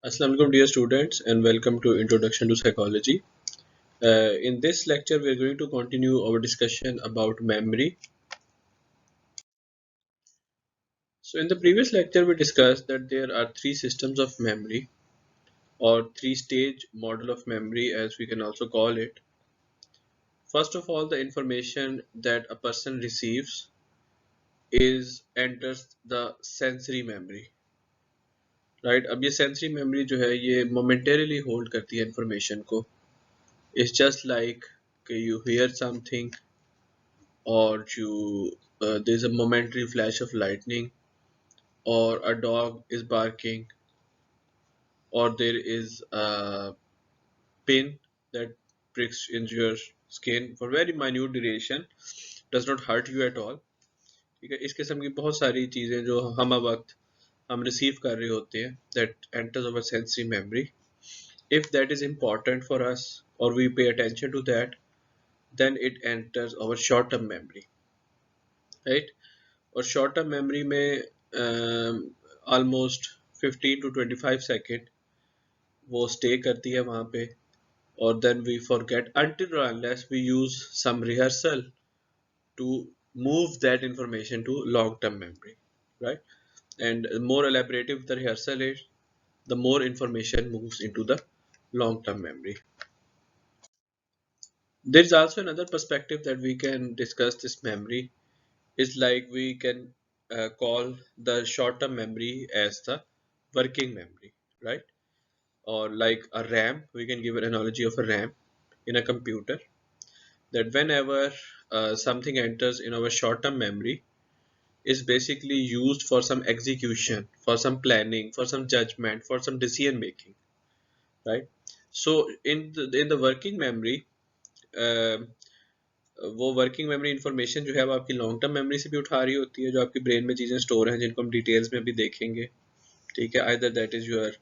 Assalamu alaikum dear students and welcome to Introduction to Psychology. In this lecture we are going to continue our discussion about memory. So in the previous lecture we discussed that there are three systems of memory or three-stage model of memory as we can also call it. First of all, the information that a person receives is enters the sensory memory. Right? अब ये sensory memory जो है ये momentarily hold करती है information को. It's just like you hear something or there's a momentary flash of lightning or a dog is barking or there is a pin that pricks into your skin for very minute duration, does not hurt you at all. ठीक है, इस किस्म की बहुत सारी चीज़ें जो हम वक्त हम रिसीव कर रहे होते हैं that enters our sensory memory. If that is important for us or we pay attention to that, then it enters our short term memory, right? और शॉर्ट टर्म मेमोरी में ऑलमोस्ट 15 to 25 सेकेंड वो stay करती है वहाँ पे और then we forget until or unless we use some rehearsal to move that information to long term memory, right? And the more elaborative the rehearsal is, the more information moves into the long term memory. There is also another perspective that we can discuss this memory is like we can call the short-term memory as the working memory, right? Or like a RAM, we can give an analogy of a RAM in a computer that whenever something enters in our short-term memory is basically used for some execution, for some planning, for some judgment, for some decision making, right? So in the working memory, uh, वो working memory information जो है वो आपकी long term memory से भी उठा रही होती है जो आपकी ब्रेन में चीज़ें स्टोर हैं जिनको हम डिटेल्स में भी देखेंगे. ठीक है, either that is your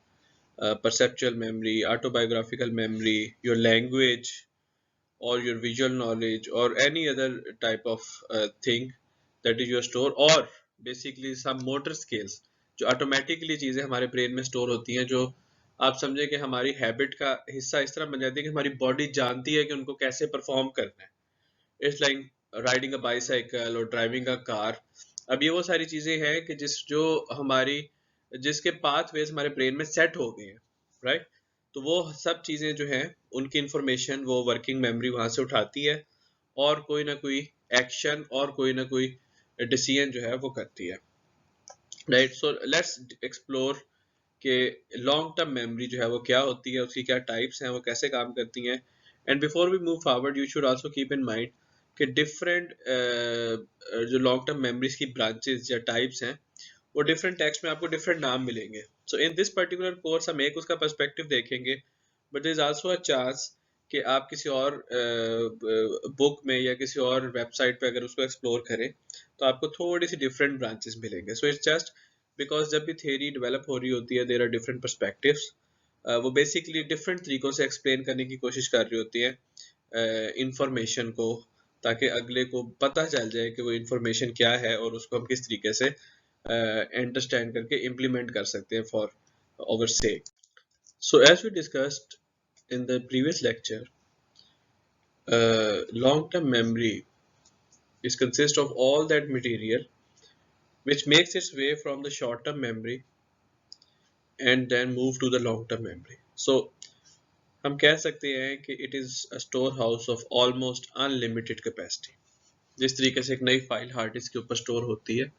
perceptual memory, autobiographical memory, your language, or your visual knowledge, or any other type of thing that is your store, or basically some motor skills जो automatically चीज़ें हमारे brain में store होती हैं जो आप समझे कि हमारी हैबिट का हिस्सा इस तरह बन जाती है कि हमारी बॉडी जानती है कि उनको कैसे परफॉर्म करना है. It's like riding a bicycle और ड्राइविंग अ कार. अब ये वो सारी चीजें हैं कि जो हमारी जिसके पाथवेज हमारे ब्रेन में सेट हो गए हैं, राइट? तो वो सब चीजें जो हैं उनकी इंफॉर्मेशन वो वर्किंग मेमोरी वहां से उठाती है और कोई ना कोई एक्शन और कोई ना कोई डिसीजन जो है वो करती है, राइट? सो लेट्स एक्सप्लोर कि लॉन्ग टर्म मेमोरी जो है वो क्या होती है, उसकी क्या टाइप्स हैं, वो कैसे काम करती हैं. And before we move forward you should also keep in mind कि डिफरेंट जो लॉन्ग टर्म मेमोरीज की ब्रांचेस या टाइप्स हैं वो डिफरेंट टेक्स्ट में आपको डिफरेंट नाम मिलेंगे. So in this particular course हम एक उसका पर्सपेक्टिव देखेंगे, but there is also a chance कि आप किसी और बुक में या किसी और वेबसाइट पे अगर उसको एक्सप्लोर करें तो आपको थोड़ी सी डिफरेंट ब्रांचेस मिलेंगे. सो इट्स जस्ट बिकॉज जब भी थ्योरी डेवलप हो रही होती है देयर आर डिफरेंट पर्सपेक्टिव्स. वो बेसिकली डिफरेंट तरीकों से एक्सप्लेन करने की कोशिश कर रही होती है इंफॉर्मेशन को, ताकि अगले को पता चल जाए कि वो इंफॉर्मेशन क्या है और उसको हम किस तरीके से अंडरस्टैंड करके इम्प्लीमेंट कर सकते हैं for our sake. So as we discussed in the previous lecture, long-term memory is consist of all that material which makes its way from the short-term memory and then move to the long-term memory. So हम कह सकते हैं कि it is a storehouse of almost unlimited capacity. जिस तरीके से एक नई फाइल हार्ड डिस्क के ऊपर स्टोर होती है,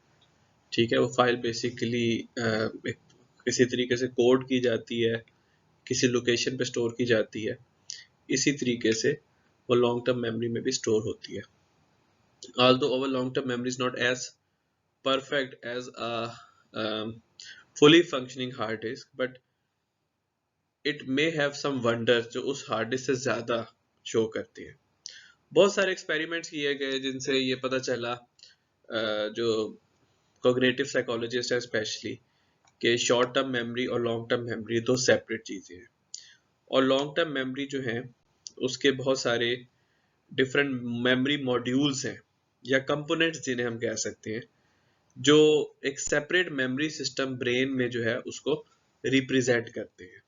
ठीक है, वो फाइल बेसिकली किसी तरीके से कोड की जाती है, किसी लोकेशन पे स्टोर की जाती है, इसी तरीके से वो लॉन्ग टर्म मेमोरी में भी स्टोर होती है. Although our long term memory is not as perfect as a fully functioning hard disk, but it may have some wonders जो उस हार्ड डिस्क से ज़्यादा शो करती है. बहुत सारे एक्सपेरिमेंट्स किए गए जिनसे ये पता चला, जो कोग्निटिव साइकोलॉजिस्ट है स्पेशली, कि शॉर्ट टर्म मेमोरी और लॉन्ग टर्म मेमोरी दो सेपरेट चीज़ें हैं. और लॉन्ग टर्म मेमोरी जो है उसके बहुत सारे डिफरेंट मेमोरी मॉड्यूल्स हैं या कंपोनेंट्स जिन्हें हम कह सकते हैं, जो एक सेपरेट मेमोरी सिस्टम ब्रेन में जो है उसको रिप्रेजेंट करते हैं।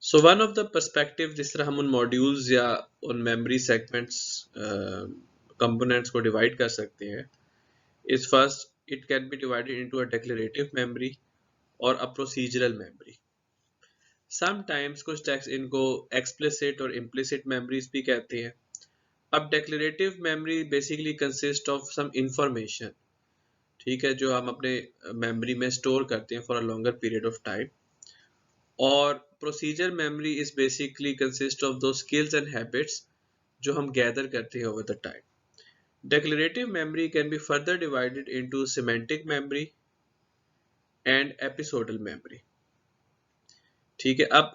So one of the perspective जिस तरह हम उन मॉड्यूल्स या उन मेमोरी सेगमेंट्स कंपोनेंट्स को डिवाइड कर सकते हैं is first it can be divided into a declarative memory और अ प्रोसीजरल मेमोरी। समटाइम्स कुछ टेक्स्ट इनको एक्सप्लिसिट और इम्प्लिसिट मेमोरीज भी कहते हैं। अब declarative memory basically consist of some information, ठीक है, जो हम अपने मेमोरी में स्टोर करते हैं for a longer period of time. और procedure memory is basically consist of two skills and habits जो हम गैदर करते हैं over the time. Declarative memory can be further divided into semantic memory and episodal memory। ठीक है, अब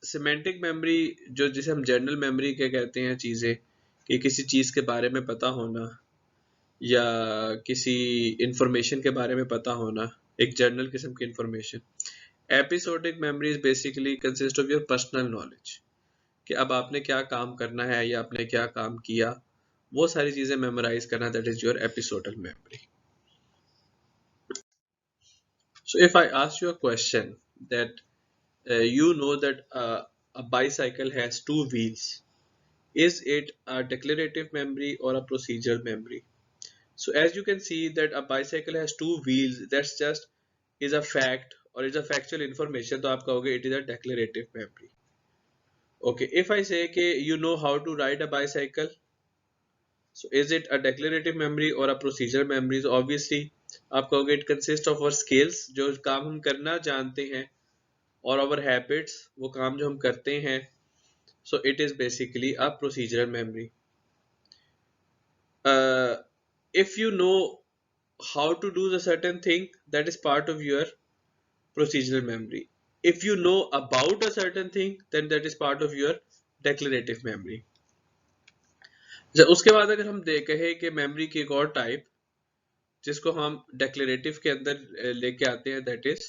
semantic memory जो जिसे हम जनरल मेमोरी के कहते हैं, चीज़ें कि किसी चीज़ के बारे में पता होना या किसी इंफॉर्मेशन के बारे में पता होना, एक जनरल किस्म की information. Episodic memory is basically consist of your personal knowledge कि अब आपने क्या काम करना है या आपने क्या काम किया, वो सारी चीज़ें मेमोराइज करना, that is your episodal memory. So if I ask you a question that you know that a bicycle has two wheels, is it a declarative memory or a procedural memory? So as you can see that a bicycle has two wheels, that's just is a fact or is a factual information, तो आप कहोगे it is a declarative memory. Okay, if I say कि you know how to ride a bicycle, so is it a declarative memory or a procedural memory? So obviously आप कहोगे it consists of our skills, जो काम हम करना जानते हैं, और our habits, वो काम जो हम करते हैं, so it is basically a procedural memory. If you know how to do the certain thing, that is part of your procedural memory. If you know about a certain thing, then that is part of your declarative memory. उसके बाद अगर हम कहें कि memory की एक और type जिसको हम डेक्लेरेटिव के अंदर लेके आते हैं, that is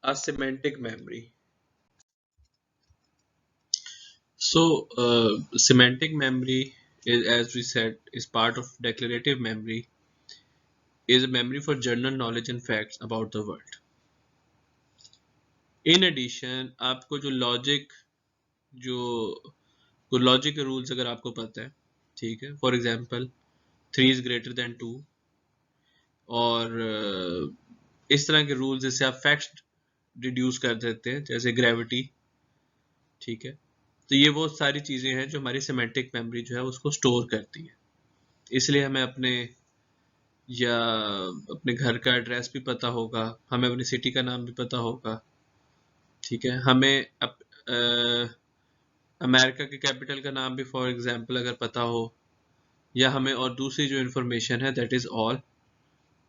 a semantic memory. So semantic memory is, as we said, is part of declarative memory, is a memory for general knowledge and facts about the world. In addition, आपको जो logic के rules अगर आपको पता है, ठीक है, for example 3 is greater than 2 और इस तरह के रूल्स जिससे आप फैक्ट्स डिड्यूस कर देते हैं, जैसे ग्रेविटी, ठीक है, तो ये वो सारी चीज़ें हैं जो हमारी सिमेंटिक मेमोरी जो है उसको स्टोर करती है। इसलिए हमें अपने घर का एड्रेस भी पता होगा, हमें अपनी सिटी का नाम भी पता होगा, ठीक है, हमें अमेरिका के कैपिटल का नाम भी फॉर एग्जांपल अगर पता हो, या हमें और दूसरी जो इन्फॉर्मेशन है, that is all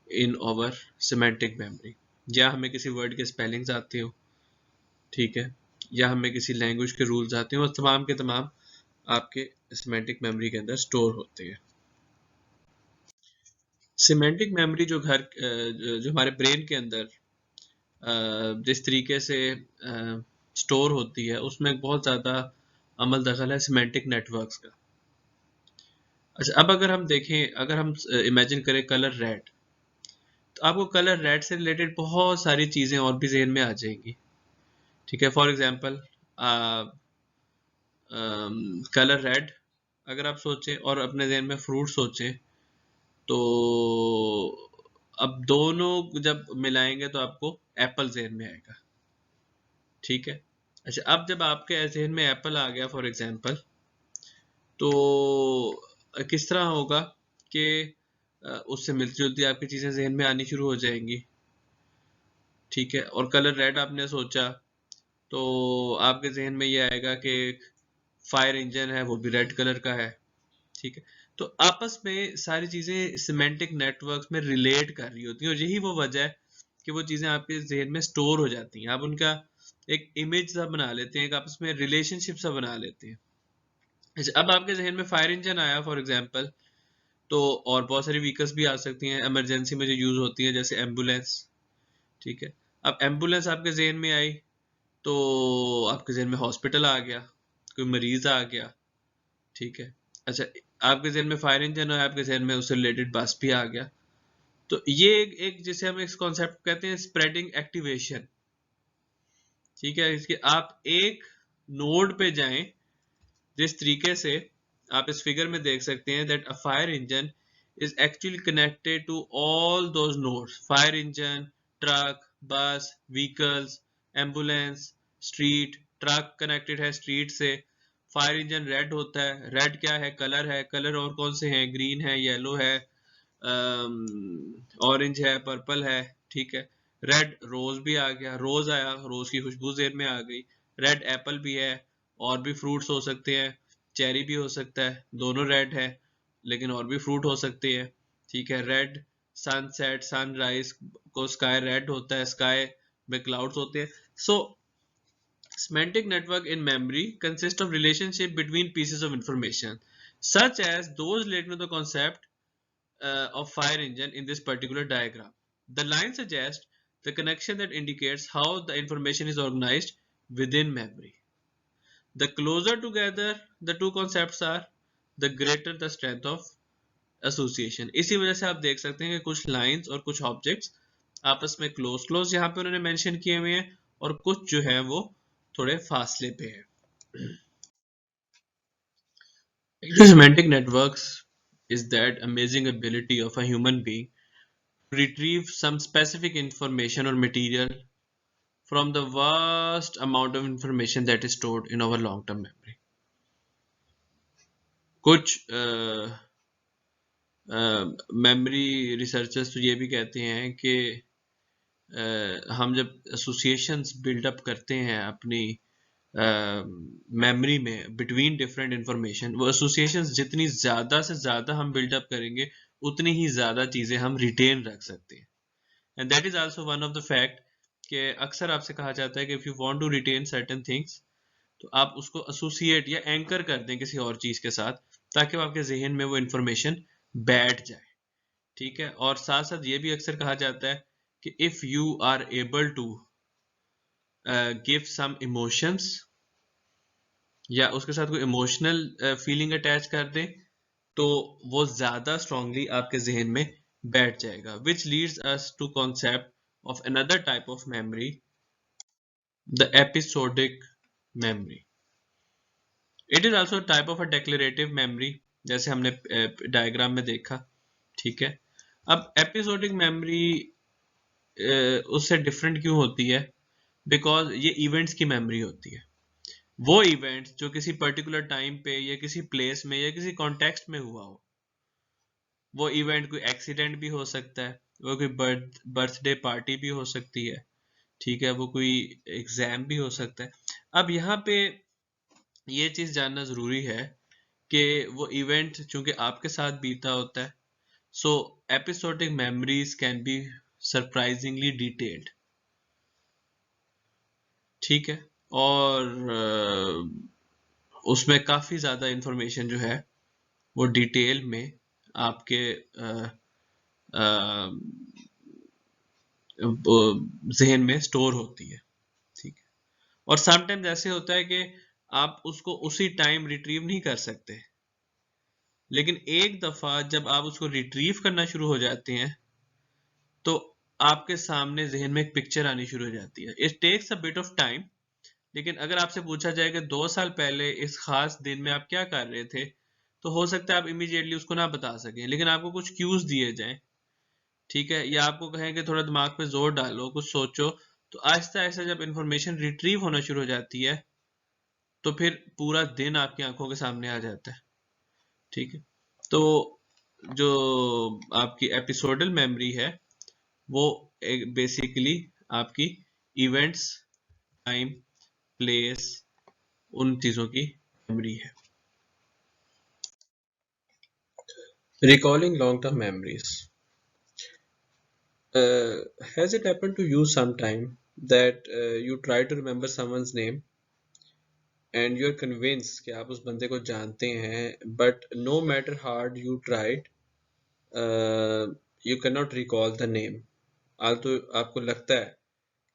in our semantic memory. या हमें किसी वर्ड के स्पेलिंग्स आते हो, ठीक है, या हमें किसी लैंग्वेज के रूल्स आते हैं, वो तमाम के तमाम आपके सिमेंटिक मेमोरी के अंदर स्टोर होते हैं। सिमेंटिक मेमोरी जो हमारे ब्रेन के अंदर जिस तरीके से स्टोर होती है, उसमें बहुत ज़्यादा अमल दखल है सिमेंटिक नेटवर्क्स का। अच्छा, अब अगर हम देखें, अगर हम इमेजिन करें कलर रेड, तो आपको कलर रेड से रिलेटेड बहुत सारी चीज़ें और भी जहन में आ जाएंगी, ठीक है। फॉर एग्जांपल कलर रेड अगर आप सोचें और अपने जहन में फ्रूट सोचें, तो अब दोनों जब मिलाएंगे तो आपको एप्पल जहन में आएगा, ठीक है। अच्छा, अब जब आपके जहन में एप्पल आ गया फॉर एग्जांपल, तो किस तरह होगा कि उससे मिलती जुलती आपकी चीज़ें जहन में आनी शुरू हो जाएंगी, ठीक है। और कलर रेड आपने सोचा तो आपके जहन में ये आएगा कि फायर इंजन है, वो भी रेड कलर का है, ठीक है। तो आपस में सारी चीज़ें सिमेंटिक नेटवर्क्स में रिलेट कर रही होती हैं, और यही वो वजह है कि वो चीज़ें आपके जहन में स्टोर हो जाती हैं। आप उनका एक इमेज सा बना लेते हैं, एक आपस में रिलेशनशिप सा बना लेते हैं। अब आपके जहन में फायर इंजन आया फॉर एग्जांपल, तो और बहुत सारी व्हीकल्स भी आ सकती हैं इमरजेंसी में जो यूज़ होती है, जैसे एम्बुलेंस, ठीक है। अब एम्बुलेंस आपके जहन में आई तो आपके जहन में हॉस्पिटल आ गया, कोई मरीज आ गया, ठीक है। अच्छा, आपके जहन में फायर इंजन है, आपके जहन में उससे रिलेटेड बस भी आ गया, तो ये एक जिसे हम इस कॉन्सेप्ट कहते हैं स्प्रेडिंग एक्टिवेशन। ठीक है, इसके आप एक नोड पे जाएं, जिस तरीके से आप इस फिगर में देख सकते हैं that a fire engine is actually connected to all those nodes: fire engine, truck, bus, vehicles, ambulance, street। Truck connected है स्ट्रीट से। फायर इंजन रेड होता है, रेड क्या है, कलर है, कलर और कौन से हैं, ग्रीन है, येलो है, ऑरेंज है, पर्पल है। ठीक है, रेड रोज भी आ गया, रोज आया, रोज की खुशबू जेहन में आ गई। रेड एप्पल भी है, और भी फ्रूट्स हो सकते हैं, चेरी भी हो सकता है, दोनों रेड है, लेकिन और भी फ्रूट हो सकते हैं। ठीक है, रेड सनसेट, सनराइज को स्काई रेड होता है, स्काई में क्लाउड्स होते हैं। सो semantic network in memory consists of relationship between pieces of information such as those related to the concept of fire engine in this particular diagram. The line suggests the connection that indicates how the information is organized within memory. The closer together the two concepts are, the greater the strength of association. इसी वजह से आप देख सकते हैं कि कुछ lines और कुछ ऑब्जेक्ट्स आपस में क्लोज क्लोज यहाँ पे उन्होंने मेंशन किए हुए हैं, और कुछ जो है वो थोड़े फासले पे है। Semantic networks is that amazing ability of a human being to retrieve some specific information or material from the vast amount of information that is stored in our long-term memory. कुछ मेमोरी रिसर्चर्स तो ये भी कहते हैं कि हम जब associations buildup करते हैं अपनी मेमोरी में बिटवीन डिफरेंट इंफॉर्मेशन, वो एसोसिएशंस जितनी ज़्यादा से ज़्यादा हम बिल्डअप करेंगे उतनी ही ज़्यादा चीज़ें हम रिटेन रख सकते हैं। And that is also one of the fact कि अक्सर आपसे कहा जाता है कि if you want to retain certain things, तो आप उसको एसोसिएट या एंकर कर दें किसी और चीज़ के साथ, ताकि वो आपके जहन में वो इंफॉर्मेशन बैठ जाए। ठीक है, और साथ साथ ये भी अक्सर कहा जाता है कि if you are able to give some emotions, या उसके साथ कोई इमोशनल फीलिंग अटैच कर दें, तो वो ज़्यादा स्ट्रांगली आपके जहन में बैठ जाएगा। Which leads us to concept of another type of memory, the episodic memory. It is also type of a declarative memory, जैसे हमने डायग्राम में देखा। ठीक है, अब एपिसोडिक मेमोरी उससे डिफरेंट क्यों होती है? बिकॉज ये इवेंट्स की मेमोरी होती है। वो इवेंट्स जो किसी पर्टिकुलर टाइम पे या किसी प्लेस में या किसी कॉन्टेक्स्ट में हुआ हो। वो इवेंट कोई एक्सीडेंट भी हो सकता है, वो कोई बर्थडे पार्टी भी हो सकती है। ठीक है, वो कोई एग्जाम भी हो सकता है। अब यहाँ पे ये चीज़ जानना ज़रूरी है कि वो इवेंट चूंकि आपके साथ बीता होता है, so episodic memories can be surprisingly detailed. ठीक है, और उसमें काफ़ी ज़्यादा इंफॉर्मेशन जो है वो डिटेल में आपके जहन में स्टोर होती है। ठीक है, और समटाइम्स ऐसे होता है कि आप उसको उसी टाइम रिट्रीव नहीं कर सकते, लेकिन एक दफ़ा जब आप उसको रिट्रीव करना शुरू हो जाते हैं तो आपके सामने जहन में एक पिक्चर आनी शुरू हो जाती है। It takes a bit of time, लेकिन अगर आपसे पूछा जाए कि 2 साल पहले इस खास दिन में आप क्या कर रहे थे, तो हो सकता है आप इमीडिएटली उसको ना बता सकें, लेकिन आपको कुछ क्यूज दिए जाएं। ठीक है, या आपको कहें कि थोड़ा दिमाग पे जोर डालो, कुछ सोचो, तो आहिस्ता आहिस्ता जब इंफॉर्मेशन रिट्रीव होना शुरू हो जाती है तो फिर पूरा दिन आपकी आंखों के सामने आ जाता है। ठीक है, तो जो आपकी एपिसोडल मेमोरी है वो बेसिकली आपकी इवेंट्स, टाइम, प्लेस, उन चीज़ों की मेमोरी है। Recalling long-term memories. Has it happened to you sometime that you try to remember someone's name and you're convinced कि आप उस बंदे को जानते हैं, but no matter hard you tried, you cannot recall the name. तो आपको लगता है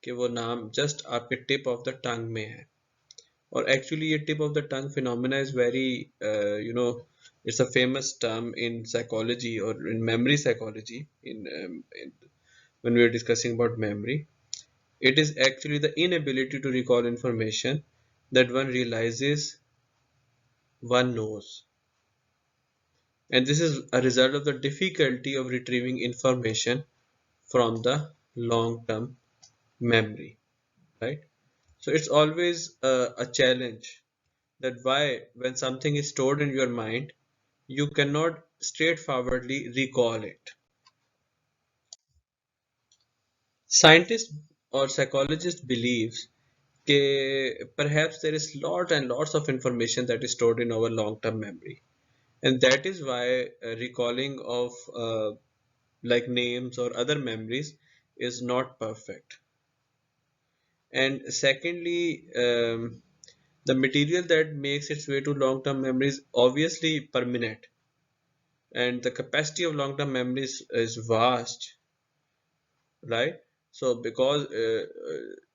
कि वो नाम जस्ट आपके टिप ऑफ द टंग में है, और एक्चुअली ये tip of the tongue phenomena is very It's a famous term in psychology or in memory psychology. When we are discussing about memory, it is actually the inability to recall information that one realizes one knows. And this is a result of the difficulty of retrieving information from the long-term memory, right? So it's always a challenge that why, when something is stored in your mind, you cannot straightforwardly recall it. Scientists or psychologists believes that perhaps there is lot and lots of information that is stored in our long-term memory, and that is why recalling of like names or other memories is not perfect. And secondly, the material that makes its way to long-term memory is obviously permanent, and the capacity of long-term memories is vast, right? So because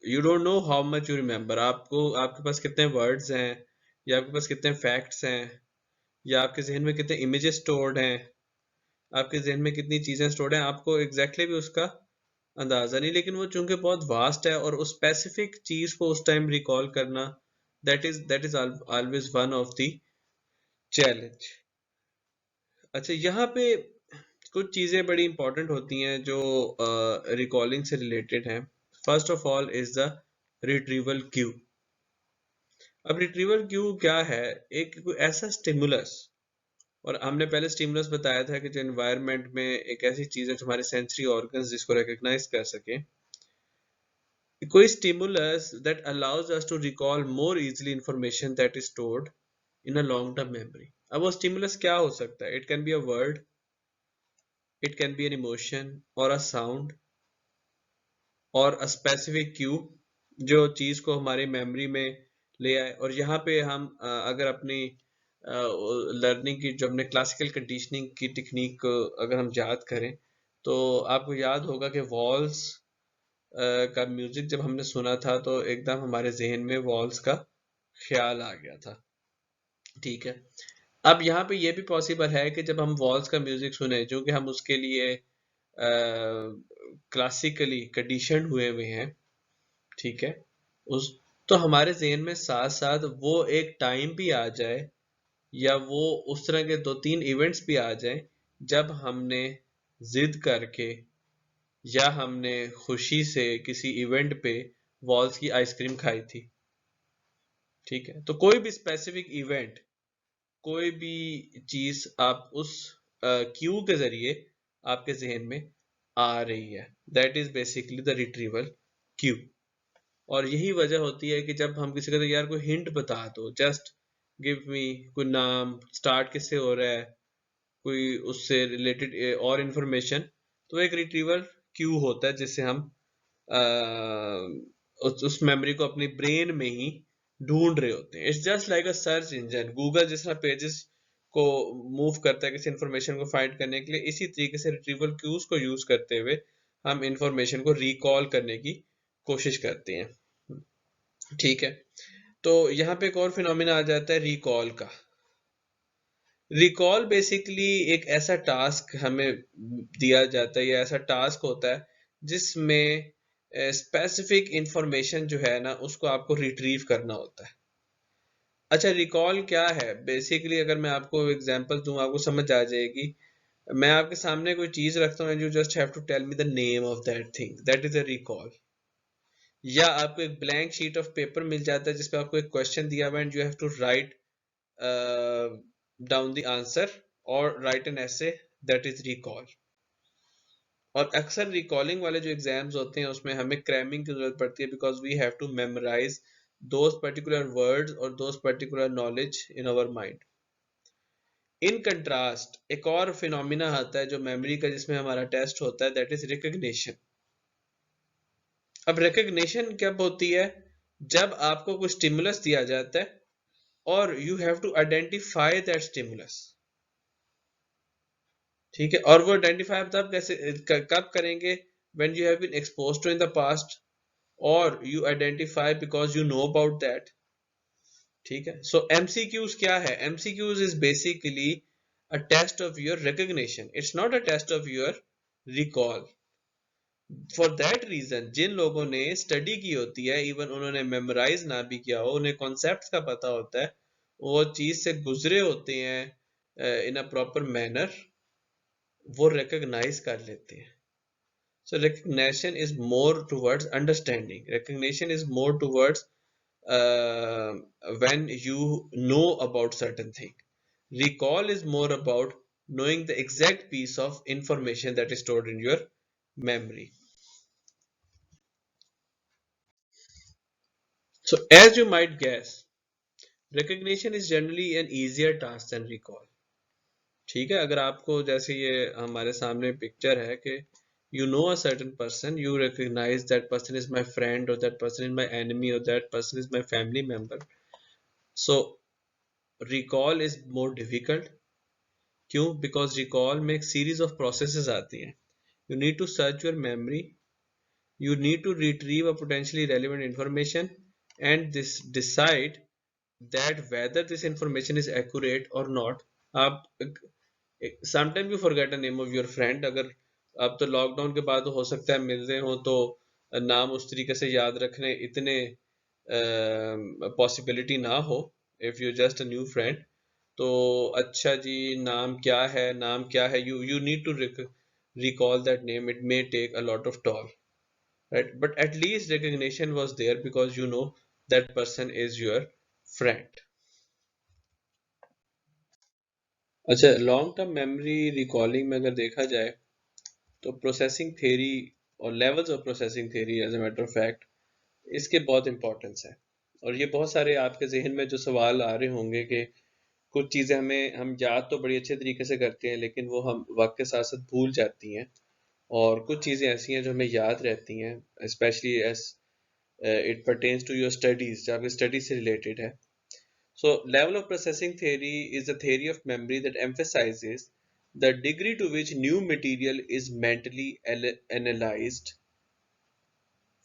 you don't know how much you remember, आपको आपके पास कितने words हैं, या आपके पास कितने facts हैं, या आपके जहन में कितने images stored हैं, आपके जहन में कितनी चीजें stored हैं, आपको exactly भी उसका अंदाजा नहीं। लेकिन वो चूंकि बहुत वास्ट है, और उस स्पेसिफिक चीज को उस टाइम रिकॉल करना, that is always one of the challenge। अच्छा, यहाँ पे कुछ चीजें बड़ी इंपॉर्टेंट होती हैं जो रिकॉलिंग से रिलेटेड हैं। First of all is the retrieval Q. अब रिट्रीवल क्यू क्या है? एक कोई ऐसा स्टिमुलस, और हमने पहले स्टिमुलस बताया था कि जो एनवायरनमेंट में एक ऐसी चीज है जो हमारे सेंसरी ऑर्गन्स जिसको रिकॉग्नाइज कर सके, कोई stimulus that allows us to recall more easily information that is stored in a long term memory. अब वो स्टिमुलस क्या हो सकता है? It can be a word, it can be an emotion और अ साउंड और अ स्पेसिफिक क्यू, जो चीज को हमारे मेमोरी में ले आए। और यहाँ पे हम अगर अपनी लर्निंग की, जो हमने क्लासिकल कंडीशनिंग की टेक्निक को अगर हम याद करें, तो आपको याद होगा कि वॉल्स का म्यूजिक जब हमने सुना था तो एकदम हमारे जहन में वॉल्स का ख्याल आ गया था। ठीक है। अब यहाँ पे ये भी पॉसिबल है कि जब हम वॉल्स का म्यूजिक सुने, जो कि हम उसके लिए क्लासिकली कंडीशन हुए हुए हैं, ठीक है, उस तो हमारे ज़हन में साथ साथ वो एक टाइम भी आ जाए, या वो उस तरह के दो तीन इवेंट्स भी आ जाएं जब हमने जिद करके या हमने खुशी से किसी इवेंट पे वॉल्स की आइसक्रीम खाई थी। ठीक है, तो कोई भी स्पेसिफिक इवेंट, कोई भी चीज आप उस क्यू के जरिए आपके जहन में आ रही है, that is basically the retrieval Q. और यही वजह होती है कि जब हम किसी को, तो यार कोई हिंट बता दो, जस्ट गिव मी कोई नाम, स्टार्ट किससे हो रहा है, कोई उससे रिलेटेड और इंफॉर्मेशन, तो एक रिट्रीवल क्यू होता है जिससे हम अ, उस मेमोरी को अपनी ब्रेन में ही ढूंढ रहे होते हैं। It's just like a search engine. Google जिस तरह पेजेस को मूव करता है किसी इंफॉर्मेशन को फाइंड करने के लिए, इसी तरीके से रिट्रीवल क्यूज को यूज करते हुए हम इंफॉर्मेशन को रिकॉल करने की कोशिश करते हैं। ठीक है, तो यहाँ पे एक और फिनोमिना आ जाता है रिकॉल का। रिकॉल बेसिकली एक ऐसा टास्क हमें दिया जाता है, या ऐसा टास्क होता है जिसमें स्पेसिफिक इंफॉर्मेशन जो है ना, उसको आपको रिट्रीव करना होता है। अच्छा, रिकॉल क्या है? बेसिकली अगर मैं आपको एग्जांपल दूं, आपको समझ आ जाएगी। मैं आपके सामने कोई चीज रखता हूँ, you just have to tell me the name of that thing, that is a recall. या आपको एक ब्लैंक शीट ऑफ पेपर मिल जाता है जिसपे आपको एक क्वेश्चन दिया हुआ है, and you have to write down the answer और write an essay, that is recall. और अक्सर रिकॉलिंग वाले जो एग्जाम्स होते हैं उसमें हमें क्रैमिंग की जरूरत पड़ती है, because we have to memorise those particular words और those particular knowledge in our mind. In contrast एक और फिनोमिना आता है जो मेमोरी का, जिसमें हमारा टेस्ट होता है, दैट इज रिकग्निशन। अब रिकग्निशन कब होती है? जब आपको कोई स्टिमुलस दिया जाता है और you have to identify that stimulus. ठीक है, और वो आइडेंटिफाई तब कैसे कब करेंगे? When you have been exposed to in the past, और you identify because you know about that. ठीक है, सो एमसीक्यूज क्या है? MCQs is basically a test of your recognition. It's not a test of your recall. For that reason जिन लोगों ने study की होती है, इवन उन्होंने मेमोराइज ना भी किया हो, उन्हें कॉन्सेप्ट का पता होता है, वो चीज से गुजरे होते हैं इन अ प्रॉपर मैनर, वो रिकग्नाइज कर लेते हैं. So recognition is more towards understanding. Recognition is more towards uh, when you know about certain thing. Recall is more about knowing the exact piece of information that is stored in your memory. So as you might guess, recognition is generally an easier task than recall. ठीक है, अगर आपको जैसे ये हमारे सामने picture है कि you know a certain person, you recognize that person is my friend or that person is my enemy or that person is my family member. So recall is more difficult. क्यों? Because recall में एक series of processes आती हैं. You need to search your memory, you need to retrieve a potentially relevant information and this decide that whether this information is accurate or not. आप sometime you forget a name of your friend. अगर अब तो lockdown के बाद हो सकता है मिल रहे हो तो नाम उस तरीके से याद रखने इतने पॉसिबिलिटी ना हो. If you just a new friend तो अच्छा जी नाम क्या है, नाम क्या है, you need to recall that name. It may take a lot of toll, right? But at least recognition was there because you know that person is your friend. अच्छा, लॉन्ग टर्म मेमोरी रिकॉलिंग में अगर देखा जाए तो processing theory और levels of processing theory as a matter of fact इसके बहुत importance है. और ये बहुत सारे आपके जहन में जो सवाल आ रहे होंगे कि कुछ चीज़ें हम याद तो बड़ी अच्छे तरीके से करते हैं लेकिन वो हम वक्त के साथ साथ भूल जाती हैं, और कुछ चीज़ें ऐसी हैं जो हमें याद रहती हैं, specially as it pertains to your studies, जो आपकी स्टडी से रिलेटेड है. So, level of processing theory is a theory of memory that emphasizes the degree to which new material is mentally analyzed.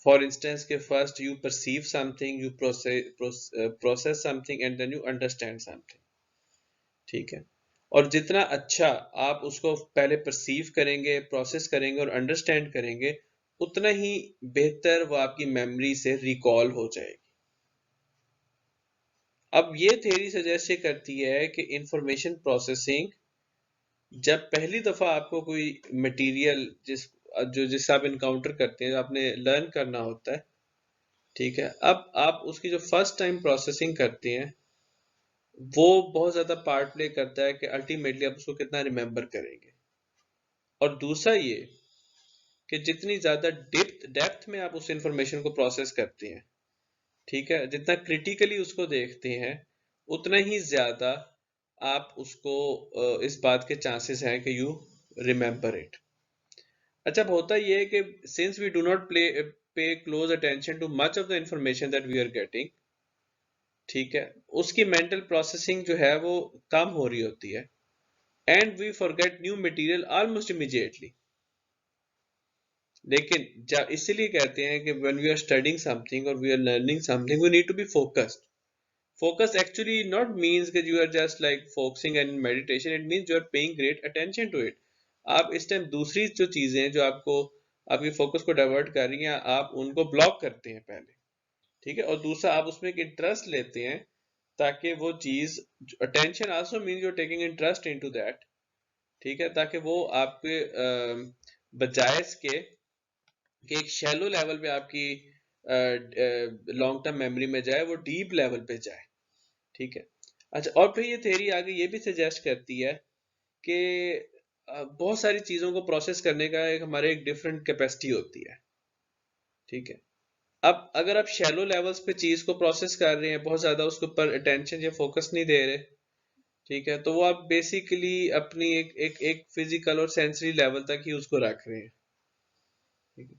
For instance, कि first you perceive something, you process something and then you understand something. ठीक है, और जितना अच्छा आप उसको पहले perceive करेंगे, process करेंगे और understand करेंगे, उतना ही बेहतर वो आपकी memory से recall हो जाएगी. अब ये थ्योरी सजेस्ट ये करती है कि इंफॉर्मेशन प्रोसेसिंग, जब पहली दफा आपको कोई मटेरियल जिससे आप इनकाउंटर करते हैं, आपने लर्न करना होता है, ठीक है, अब आप उसकी जो फर्स्ट टाइम प्रोसेसिंग करते हैं वो बहुत ज्यादा पार्ट प्ले करता है कि अल्टीमेटली आप उसको कितना रिमेम्बर करेंगे. और दूसरा ये कि जितनी ज्यादा डेप्थ में आप उस इंफॉर्मेशन को प्रोसेस करते हैं, ठीक है, जितना क्रिटिकली उसको देखते हैं, उतना ही ज्यादा आप उसको इस बात के चांसेस हैं कि यू रिमेम्बर इट. अच्छा, अब होता ये है कि since we do not pay close attention to much of the information that we are getting, ठीक है, उसकी मेंटल प्रोसेसिंग जो है वो कम हो रही होती है and we forget new material almost immediately. लेकिन इसलिए कहते हैं कि when we are studying something और we are learning something we need to be focused. Focus actually not means that you are just like focusing and meditation. It means you are paying great attention to it. आप इस time दूसरी जो चीजें हैं जो आपको आपके focus को डाइवर्ट कर रही हैं, आप उनको ब्लॉक करते हैं पहले, ठीक है, और दूसरा आप उसमें एक इंटरेस्ट लेते हैं ताकि वो चीज, attention also mean you are taking interest into that, ठीक है, ताकि वो आपके बजाय इसके कि एक शैलो लेवल पे आपकी लॉन्ग टर्म मेमोरी में जाए, वो डीप लेवल पे जाए. ठीक है. अच्छा, और फिर ये थ्योरी आगे ये भी सजेस्ट करती है कि बहुत सारी चीजों को प्रोसेस करने का हमारे एक डिफरेंट कैपेसिटी होती है. ठीक है. अब अगर आप शैलो लेवल्स पे चीज को प्रोसेस कर रहे हैं, बहुत ज्यादा उसके ऊपर अटेंशन या फोकस नहीं दे रहे, ठीक है, तो वो आप बेसिकली अपनी एक फिजिकल और सेंसरी लेवल तक ही उसको रख रहे हैं. ठीक है.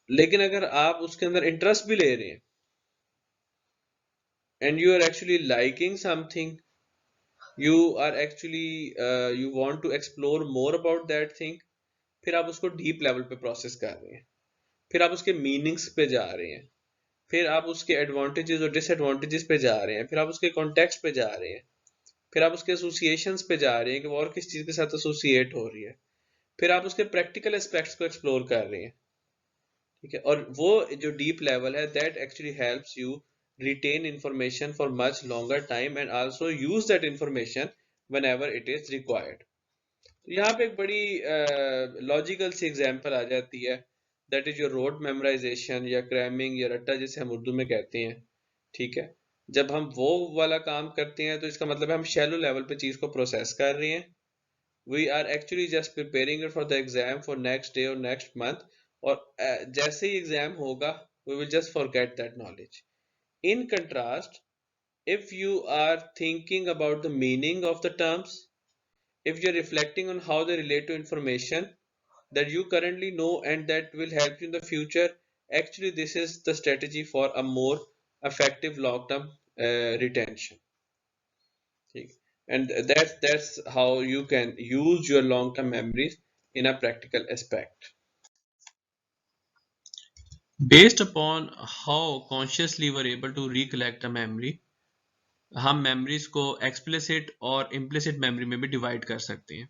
लेकिन अगर आप उसके अंदर इंटरेस्ट भी ले रहे हैं and you are actually liking something, you are actually you want to explore more about that thing, फिर आप उसको डीप लेवल पे प्रोसेस कर रहे हैं, फिर आप उसके मीनिंग्स पे जा रहे हैं, फिर आप उसके एडवांटेजेस और डिसएडवांटेजेस पे जा रहे हैं, फिर आप उसके कॉन्टेक्स्ट पे जा रहे हैं, फिर आप उसके एसोसिएशंस पे जा रहे हैं कि वो और किस चीज़ के साथ एसोसिएट हो रही है, फिर आप उसके प्रैक्टिकल एस्पेक्ट्स को एक्सप्लोर कर रहे हैं, ठीक है। और वो जो डीप लेवल है that actually helps you retain information for much longer time and also use that information whenever it is required. तो यहाँ पे एक बड़ी लॉजिकल सी एग्जांपल आ जाती है, that is your road memorisation या क्रैमिंग या रट्टा जिसे हम उर्दू में कहते हैं, ठीक है। जब हम वो वाला काम करते हैं तो इसका मतलब है हम शैलो लेवल पे चीज़ को प्रोसेस कर रहे हैं, we are actually just preparing it for the exam for next day और नेक्स्ट मंथ, और जैसे ही एग्जाम होगा we will just forget that knowledge. In contrast, if you are thinking about the meaning of the terms, if you're reflecting on how they relate to information that you currently know and that will help you in the future, actually this is the strategy for a more effective long-term retention. And that's how you can use your long-term memories in a practical aspect. Based upon how consciously we're able to recollect a memory, हम memories को explicit और implicit memory में भी divide कर सकते हैं।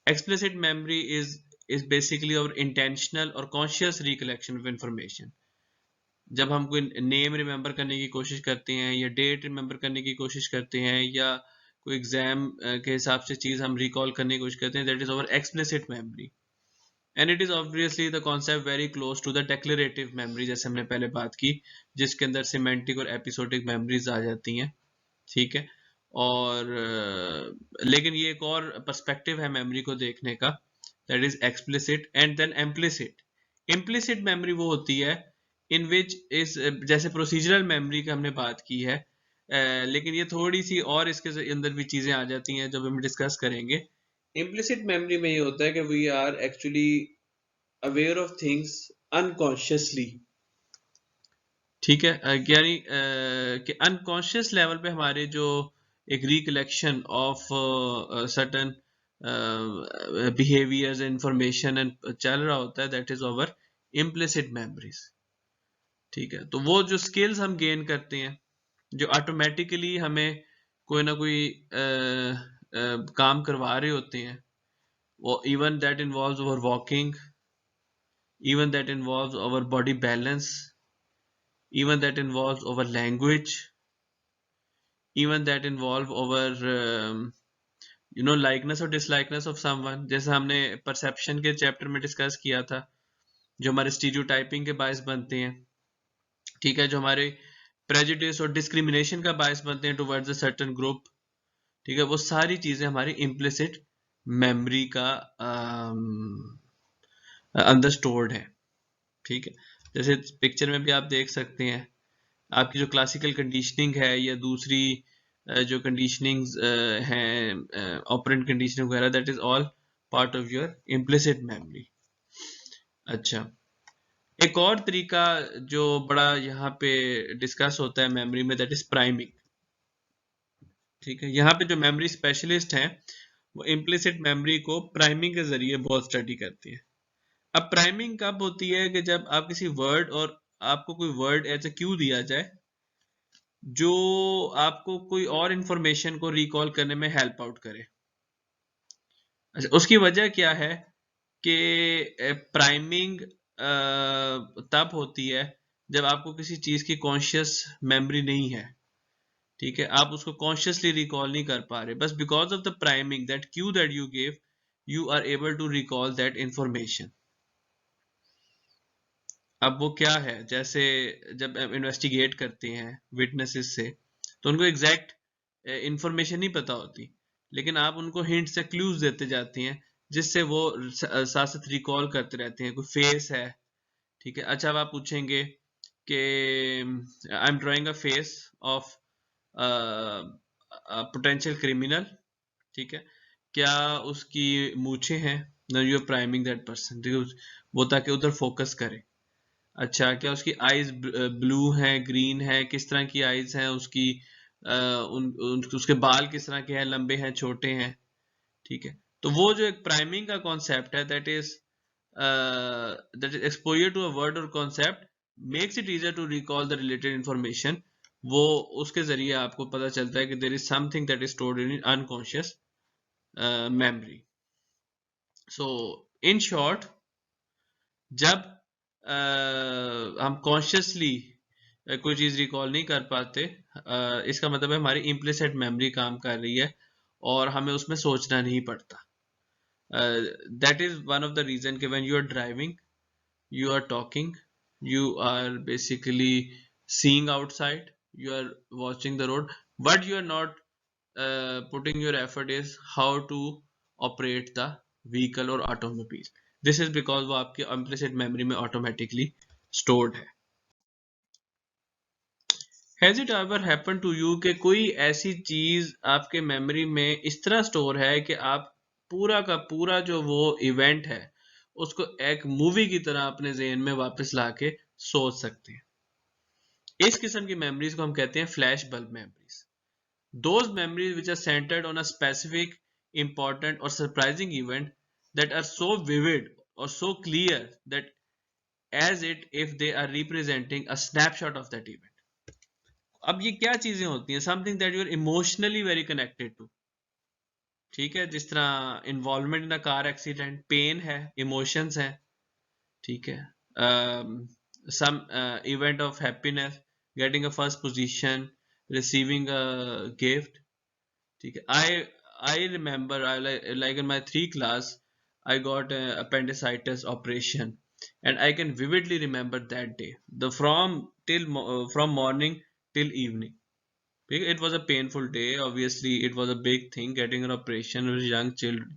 Explicit memory is basically और intentional और कॉन्शियस रिकलेक्शन ऑफ इंफॉर्मेशन। जब हम कोई नेम रिमेंबर करने की कोशिश करते हैं या डेट रिमेंबर करने की कोशिश करते हैं या कोई एग्जाम के हिसाब से चीज़ हम रिकॉल करने की कोशिश करते हैं, that is our explicit memory. And it is obviously the concept very close to the declarative memory, जैसे हमने पहले बात की, जिसके अंदर सिमेंटिक और एपिसोडिक मेमोरीज आ जाती हैं, ठीक है। और लेकिन ये एक और पर्सपेक्टिव है मेमोरी को देखने का, that is explicit and then implicit. Implicit memory वो होती है इन विच इज, जैसे प्रोसीजरल मेमोरी की हमने बात की है, लेकिन ये थोड़ी सी और इसके अंदर भी चीजें आ जाती हैं जब हम डिस्कस करेंगे। इम्प्लिसिट मेमोरी में ये होता है कि we are actually aware of things unconsciously, ठीक है। यानी कि अनकॉन्शियस लेवल पे हमारे जो एक recollection of certain behaviours information and चल रहा होता है, that is our implicit memories, ठीक है। तो वो जो स्किल्स हम गेन करते हैं, जो ऑटोमेटिकली हमें कोई ना कोई काम करवा रहे होते हैं, वो even that involves our walking, even that involves our body balance, even that involves our language, even that involve our likeness or dislikeness of someone, जैसे हमने परसेप्शन के चैप्टर में डिस्कस किया था, जो हमारे स्टीरियोटाइपिंग के बायस बनते हैं, ठीक है, जो हमारे प्रेजुडिस और डिस्क्रिमिनेशन का बायस बनते हैं टुवर्ड्स अ सर्टेन ग्रुप, ठीक है। वो सारी चीजें हमारी इम्प्लिसिट मेमोरी का अंदर स्टोर्ड है, ठीक है। जैसे पिक्चर में भी आप देख सकते हैं, आपकी जो क्लासिकल कंडीशनिंग है या दूसरी जो कंडीशनिंग्स हैं, ऑपरेंट कंडीशनिंग वगैरह, that is all part of your implicit memory. अच्छा, एक और तरीका जो बड़ा यहाँ पे डिस्कस होता है मेमोरी में, दैट इज प्राइमिंग, ठीक है। यहाँ पे जो मेमोरी स्पेशलिस्ट हैं वो इम्प्लिसिट मेमोरी को प्राइमिंग के जरिए बहुत स्टडी करती है। अब प्राइमिंग कब होती है कि जब आप किसी वर्ड, और आपको कोई वर्ड एज ए क्यू दिया जाए जो आपको कोई और इंफॉर्मेशन को रिकॉल करने में हेल्प आउट करे। अच्छा, उसकी वजह क्या है कि प्राइमिंग तब होती है जब आपको किसी चीज की कॉन्शियस मेमोरी नहीं है, ठीक है, आप उसको कॉन्शियसली रिकॉल नहीं कर पा रहे, बस because of the priming, that cue that you give, you are able to recall that information. अब वो क्या है, जैसे जब इन्वेस्टिगेट करते हैं विटनेसेस से, तो उनको एग्जैक्ट इंफॉर्मेशन नहीं पता होती, लेकिन आप उनको हिंट से क्लूज देते जाते हैं, जिससे वो साथ साथ रिकॉल करते रहते हैं। कोई फेस है, ठीक है, अच्छा अब आप पूछेंगे कि I am drawing a face of potential criminal, ठीक है, क्या उसकी मूछें हैं, no you are priming that person, वो ताकि उधर फोकस करे। अच्छा, क्या उसकी आईज ब्लू है, ग्रीन है, किस तरह की आईज हैं उसकी, उसके बाल किस तरह के हैं, लंबे हैं, छोटे हैं, ठीक है। तो वो जो एक प्राइमिंग का कॉन्सेप्ट है, that is exposure to a word और concept makes it easier to recall the related information वो उसके जरिए आपको पता चलता है कि there is something that is stored in unconscious memory. So in short, जब हम कॉन्शियसली कोई चीज रिकॉल नहीं कर पाते, इसका मतलब है हमारी इम्प्लिसिट मेमोरी काम कर रही है और हमें उसमें सोचना नहीं पड़ता। That is one of the reason कि when you are driving, you are talking, you are basically seeing outside, you are watching the road, but you are not putting your effort is how to operate the vehicle or automobile. This is because वो आपके implicit memory में automatically stored है। Has it ever happened to you कि कोई ऐसी चीज आपके memory में इस तरह स्टोर है कि आप पूरा का पूरा जो वो इवेंट है उसको एक मूवी की तरह अपने ज़हन में वापस लाके सोच सकते हैं? इस किस्म की मेमोरीज को हम कहते हैं flash bulb memories. Those memories which are centred on a specific important or surprising event that are so vivid or so clear that as it if they are representing a snapshot of that event। अब ये क्या चीजें होती हैं? Something that you are emotionally very connected to. ठीक है, जिस तरह involvement in a car accident, pain है, इमोशंस है। ठीक है, some event of happiness, getting a first position, receiving a gift. ठीक है, I remember I like in my 3 class I got appendicitis operation, and I can vividly remember that day, the from morning till evening. It was a painful day. Obviously, it was a big thing getting an operation with a young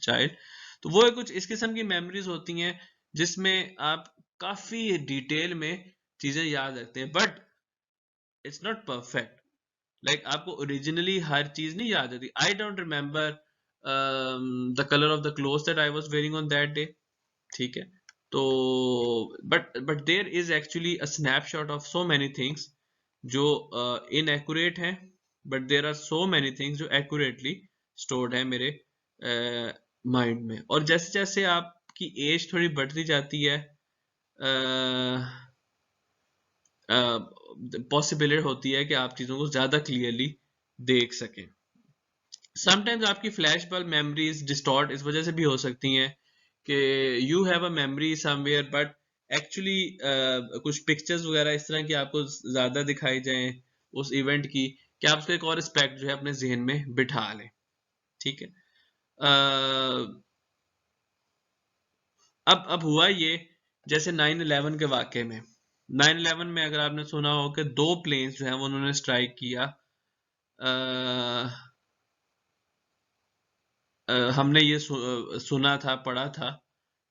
child. तो वो कुछ इस किस्म की memories होती हैं जिसमें आप काफी डिटेल में चीजें याद रखते हैं, but it's not perfect. Like आपको ओरिजिनली हर चीज नहीं याद रहती। I don't remember the colour of the cloth that I was wearing on that day. ठीक है, तो but there is actually a snapshot of so many things जो इनएक्यूरेट हैं, but there are so many things जो accurately stored है मेरे mind में। और जैसे जैसे आपकी एज थोड़ी बढ़ती जाती है, पॉसिबिलिटी होती है कि आप चीज़ों को ज़्यादा क्लियरली देख सकें। समटाइम्स आपकी फ्लैश बल्ब मेमोरीज डिस्टॉर्ट इस वजह से भी हो सकती हैं कि you have a memory somewhere, but actually कुछ पिक्चर्स वगैरह इस तरह की आपको ज़्यादा दिखाई जाएं उस इवेंट की कि आप उसका एक और एस्पेक्ट जो है अपने जहन में बिठा लें। ठीक है, अब हुआ ये, जैसे 9/11 के वाक़े में, 9/11 में अगर आपने सुना हो कि 2 प्लेन्स जो हैं वो उन्होंने स्ट्राइक किया। हमने ये सुना था, पढ़ा था।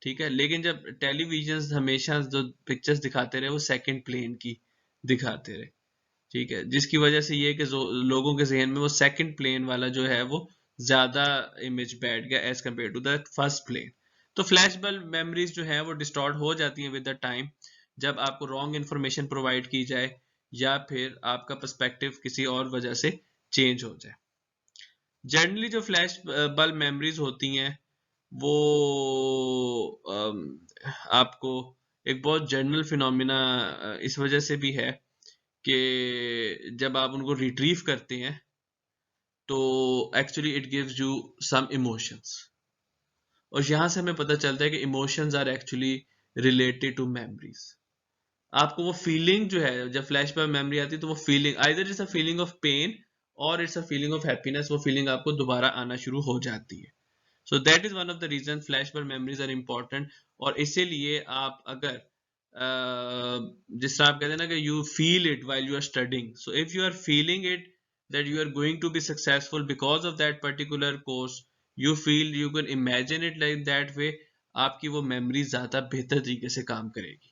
ठीक है, लेकिन जब टेलीविजन हमेशा जो पिक्चर्स दिखाते रहे वो सेकंड प्लेन की दिखाते रहे। ठीक है, जिसकी वजह से ये कि लोगों के जहन में वो सेकंड प्लेन वाला जो है वो ज्यादा इमेज बैठ गया as compare to the first plane. तो फ्लैश बल्ब मेमोरीज जो है वो डिस्टॉर्ट हो जाती हैं विद द टाइम, जब आपको रॉन्ग इंफॉर्मेशन प्रोवाइड की जाए या फिर आपका पर्सपेक्टिव किसी और वजह से चेंज हो जाए। जनरली जो फ्लैश बल्ब मेमोरीज होती हैं वो आपको एक बहुत जनरल फिनोमिना इस वजह से भी है कि जब आप उनको रिट्रीव करते हैं तो actually it gives you some emotions, और यहाँ से हमें पता चलता है कि emotions are actually related to memories. आपको वो फीलिंग जो है जब फ्लैश बैक मेमोरी आती है तो वो feeling either it's a feeling of pain और it's a feeling of happiness, वो फीलिंग आपको दोबारा आना शुरू हो जाती है। So that is one of the reason flash bulb memories are important. और इसीलिए आप अगर जिस तरह आप कहते हैं ना कि you feel it while you are studying, so if you are feeling it that you are going to be successful because of that particular course, you feel you can imagine it like that way, आपकी वो memory ज्यादा बेहतर तरीके से काम करेगी।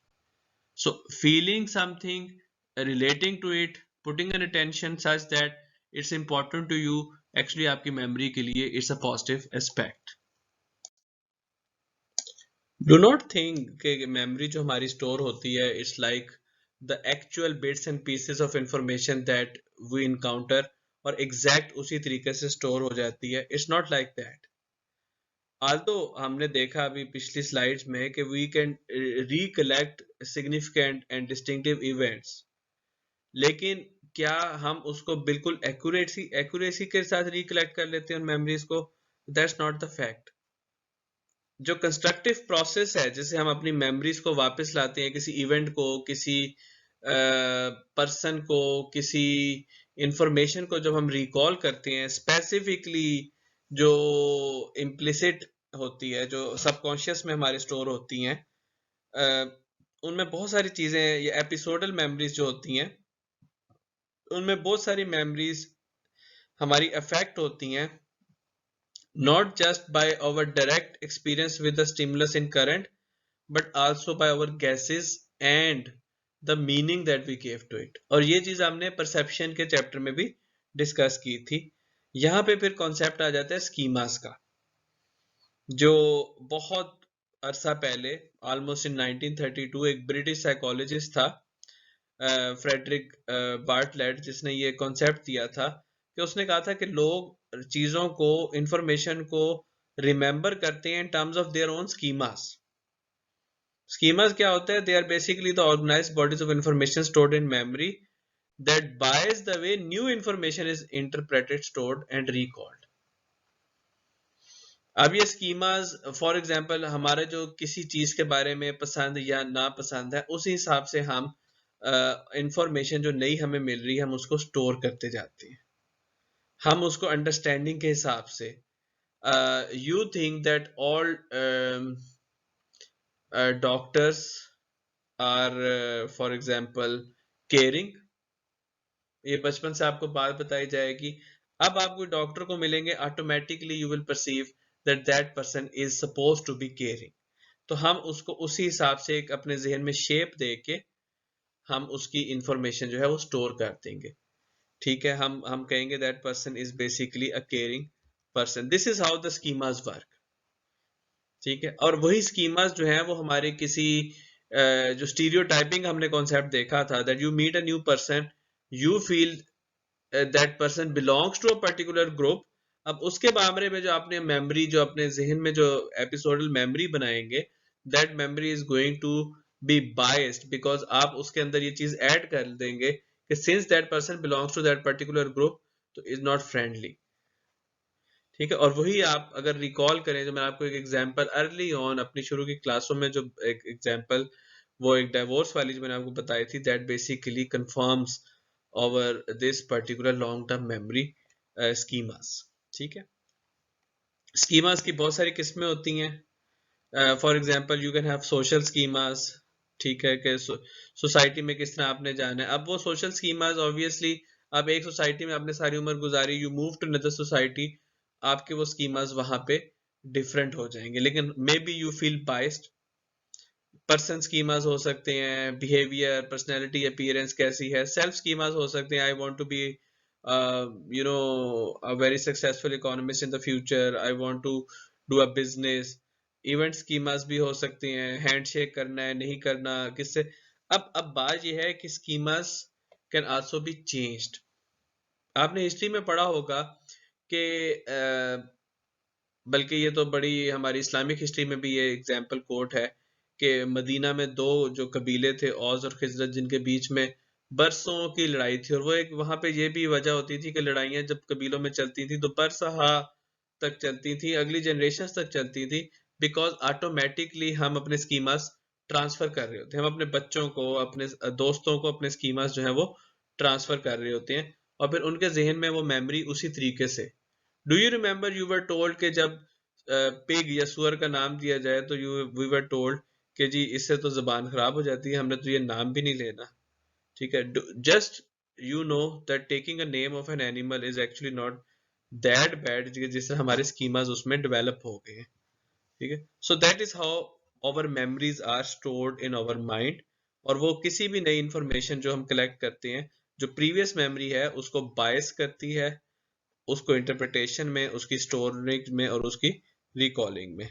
So feeling something, relating to it, putting an attention such that it's important to you, actually आपकी memory के लिए it's a positive aspect। Do not think कि memory जो हमारी store होती है it's like the actual bits and pieces of information that we encounter और exact उसी तरीके से store हो जाती है। It's not like that। Although हमने देखा अभी पिछली slides में कि we can recollect significant and distinctive events, लेकिन क्या हम उसको बिल्कुल एक्यूरेसी के साथ रिकलेक्ट कर लेते हैं उन मेमोरीज को? That's not the fact. जो कंस्ट्रक्टिव प्रोसेस है जिसे हम अपनी मेमोरीज को वापस लाते हैं, किसी इवेंट को, किसी पर्सन को, किसी इंफॉर्मेशन को जब हम रिकॉल करते हैं, स्पेसिफिकली जो इम्प्लिसिट होती है, जो सबकॉन्शियस में हमारे स्टोर होती हैं, उनमें बहुत सारी चीजें, ये एपिसोडल मेमोरीज जो होती हैं, उनमें बहुत सारी मेमोरीज हमारी अफेक्ट होती हैं, not just by our direct experience with the stimulus in current, but also by our guesses and the meaning that we gave to it. और ये चीज हमने परसेप्शन के चैप्टर में भी डिस्कस की थी। यहाँ पे फिर कॉन्सेप्ट आ जाता है स्कीमास का, जो बहुत अरसा पहले, ऑलमोस्ट इन 1932, एक ब्रिटिश साइकोलॉजिस्ट था फ्रेडरिक बार्टलेट, जिसने ये कॉन्सेप्ट दिया था कि उसने कहा था कि लोग चीजों को, इंफॉर्मेशन को रिमेंबर करते हैं in terms of their own schemas. Schemas क्या होता है? They are basically the organised bodies of information stored in memory that bias the way new information is interpreted, stored and recalled. अब ये schemas, for example, हमारे जो किसी चीज के बारे में पसंद या नापसंद है, उस हिसाब से हम इंफॉर्मेशन जो नई हमें मिल रही है, हम उसको स्टोर करते जाते हैं, हम उसको अंडरस्टैंडिंग के हिसाब से। You think that all doctors are, for example, caring. ये बचपन से आपको बात बताई जाएगी। अब आप कोई डॉक्टर को मिलेंगे, automatically you will perceive that that person is suppose to be caring. तो हम उसको उसी हिसाब से एक अपने जहन में शेप दे के हम उसकी इंफॉर्मेशन जो है वो स्टोर कर देंगे। ठीक है, हम कहेंगे that person is basically a caring person. This is how the schemas work. ठीक है, और वही स्कीमास जो है वो हमारे किसी जो स्टीरियोटाइपिंग हमने कॉन्सेप्ट देखा था, that you meet a new person, you feel that person belongs to a particular group. अब उसके मामले में जो आपने मेमोरी, जो अपने जहन में जो एपिसोडल मेमोरी बनाएंगे, that memory is going to be biased, because आप उसके अंदर ये चीज ऐड कर देंगे कि since that person belongs to that particular group, तो इज नॉट फ्रेंडली। ठीक है, और वही आप अगर रिकॉल करें, जो मैं आपको एक एग्जांपल अर्ली ऑन अपनी शुरू की क्लासों में जो एक एग्जांपल, वो एक डाइवोर्स वाली जो मैंने आपको बताई थी, that basically confirms over this particular long term memory schemas. ठीक है, स्कीमास की बहुत सारी किस्में होती हैं। For example, you can have social schemas. ठीक है, कि सोसाइटी में किस तरह आपने जाना है। अब वो सोशल स्कीमास, ऑब्वियसली आप एक सोसाइटी में आपने सारी उम्र गुजारी, you move to another society, आपके वो स्कीमास वहां पे डिफरेंट हो जाएंगे, लेकिन may be you feel biased. Person schemas हो सकते हैं, बिहेवियर, पर्सनैलिटी, अपीयरेंस कैसी है। सेल्फ स्कीमास हो सकते हैं, I want to be you know a very successful economist in the future, I want to do a business. Event schemas भी हो सकते हैं, हैंडशेक करना है, नहीं करना, किससे। अब बात यह है कि schemas can also be changed. आपने हिस्ट्री में पढ़ा होगा कि बल्कि ये तो बड़ी हमारी इस्लामिक हिस्ट्री में भी ये एग्जाम्पल कोट है कि मदीना में दो जो कबीले थे, औस और खिजरत, जिनके बीच में बरसों की लड़ाई थी, और वो एक वहां पे ये भी वजह होती थी कि लड़ाइयां जब कबीलों में चलती थी तो बरसहा तक चलती थी, अगली जनरेशन तक चलती थी, बिकॉज ऑटोमेटिकली हम अपने स्कीमास ट्रांसफर कर रहे होते हैं, हम अपने बच्चों को, अपने दोस्तों को अपने स्कीमास जो है वो ट्रांसफर कर रहे होते हैं, और फिर उनके जहन में वो मेमोरी उसी तरीके से। Do you remember, you were told कि जब पिग या सुअर का नाम दिया जाए तो वी वर टोल्ड कि जी इससे तो जुबान खराब हो जाती है, हमने तो ये नाम भी नहीं लेना। ठीक है, just you know that taking a name of an animal is actually not that bad, जिससे हमारे स्कीमास उसमें डेवलप हो गए हैं। ठीक है, so that is how our memories are stored in our mind. और वो किसी भी नई इंफॉर्मेशन जो हम कलेक्ट करते हैं, जो प्रीवियस मेमोरी है उसको बायस करती है, उसको इंटरप्रिटेशन में, उसकी स्टोरेज में और उसकी रिकॉलिंग में।